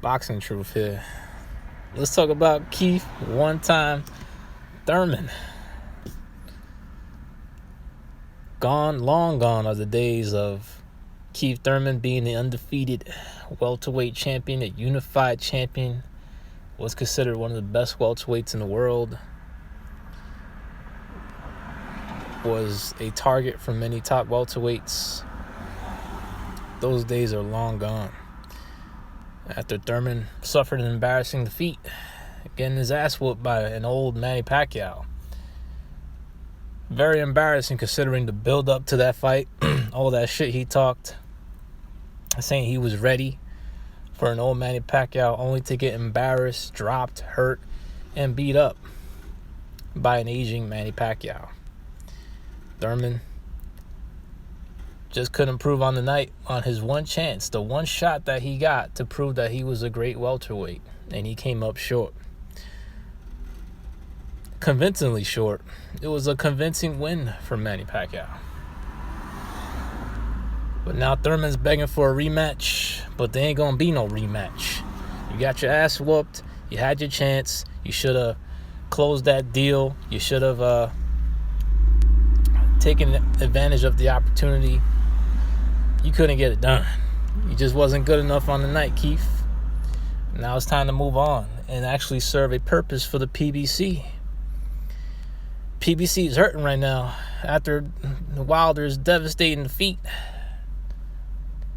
Boxing truth here. Let's talk about Keith one-time Thurman. Long gone are the days of Keith Thurman being the undefeated welterweight champion, a unified champion, was considered one of the best welterweights in the world, was a target for many top welterweights. Those days are long gone. After Thurman suffered an embarrassing defeat, getting his ass whooped by an old Manny Pacquiao. Very embarrassing considering the build up to that fight, all that shit he talked, saying he was ready for an old Manny Pacquiao, only to get embarrassed, dropped, hurt, and beat up by an aging Manny Pacquiao. Thurman just couldn't prove on the night, on his one chance, the one shot that he got to prove that he was a great welterweight, and he came up short. Convincingly short. It was a convincing win for Manny Pacquiao. But now Thurman's begging for a rematch, but there ain't gonna be no rematch. You got your ass whooped, you had your chance, you should have closed that deal, you should have taken advantage of the opportunity. You couldn't get it done. You just wasn't good enough on the night, Keith. Now it's time to move on and actually serve a purpose for the PBC. PBC is hurting right now after Wilder's devastating defeat,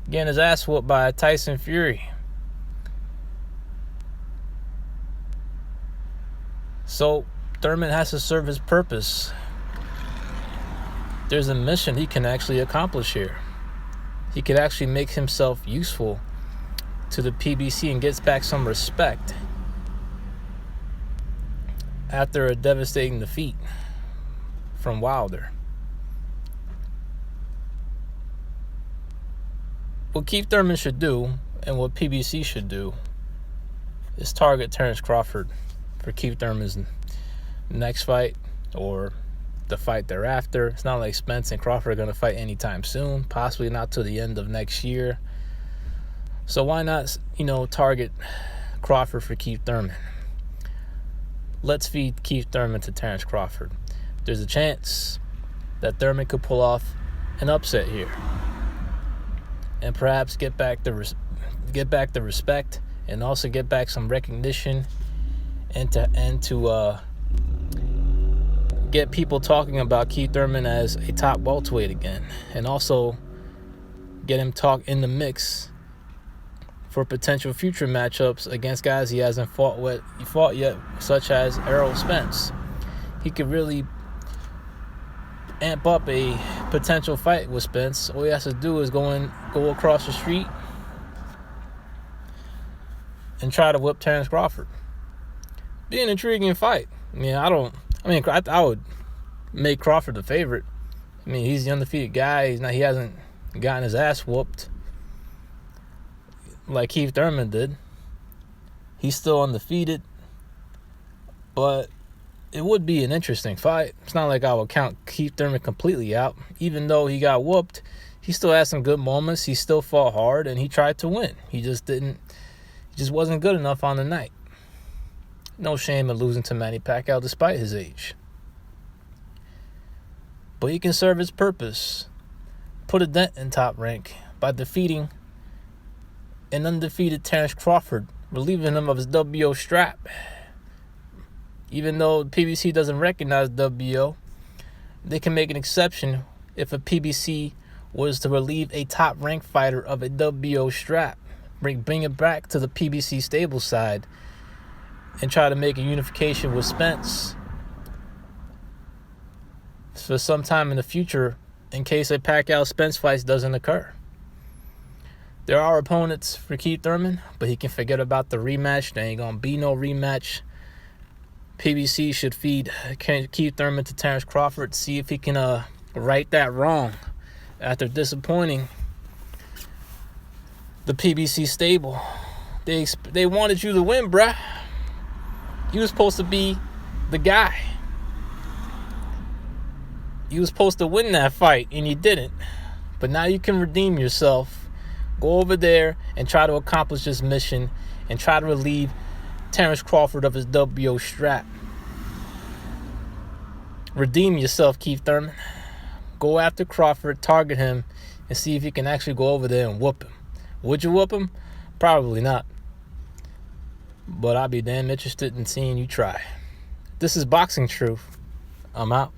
getting his ass whooped by Tyson Fury. So Thurman has to serve his purpose. There's a mission he can actually accomplish here. He could actually make himself useful to the PBC and gets back some respect after a devastating defeat from Wilder. What Keith Thurman should do, and what PBC should do, is target Terence Crawford for Keith Thurman's next fight or the fight thereafter. It's not like Spence and Crawford are going to fight anytime soon, possibly not till the end of next year. So why not, target Crawford for Keith Thurman? Let's feed Keith Thurman to Terence Crawford. There's a chance that Thurman could pull off an upset here and perhaps get back the respect and also get back some recognition and to get people talking about Keith Thurman as a top welterweight again, and also get him talk in the mix for potential future matchups against guys he hasn't fought yet, such as Errol Spence. He could really amp up a potential fight with Spence. All he has to do is go across the street and try to whip Terence Crawford. Be an intriguing fight. I would make Crawford the favorite. He's the undefeated guy. He hasn't gotten his ass whooped like Keith Thurman did. He's still undefeated, but it would be an interesting fight. It's not like I would count Keith Thurman completely out. Even though he got whooped, he still had some good moments. He still fought hard, and he tried to win. He just wasn't good enough on the night. No shame in losing to Manny Pacquiao despite his age. But he can serve his purpose, put a dent in Top Rank by defeating an undefeated Terence Crawford, relieving him of his WBO strap. Even though PBC doesn't recognize WBO, they can make an exception if a PBC was to relieve a top-ranked fighter of a WBO strap. Bring it back to the PBC stable side and try to make a unification with Spence for some time in the future in case a Pacquiao-Spence fight doesn't occur. There are opponents for Keith Thurman, but he can forget about the rematch. There ain't going to be no rematch. PBC should feed Keith Thurman to Terence Crawford, see if he can right that wrong after disappointing the PBC stable. They wanted you to win, bruh. You was supposed to be the guy. You was supposed to win that fight, and you didn't. But now you can redeem yourself Go over there and try to accomplish this mission and try to relieve Terence Crawford of his WO strap. Redeem yourself, Keith Thurman. Go after Crawford, target him, and see if you can actually go over there and whoop him. Would you whoop him? Probably not. But I'd be damn interested in seeing you try. This is Boxing Truth. I'm out.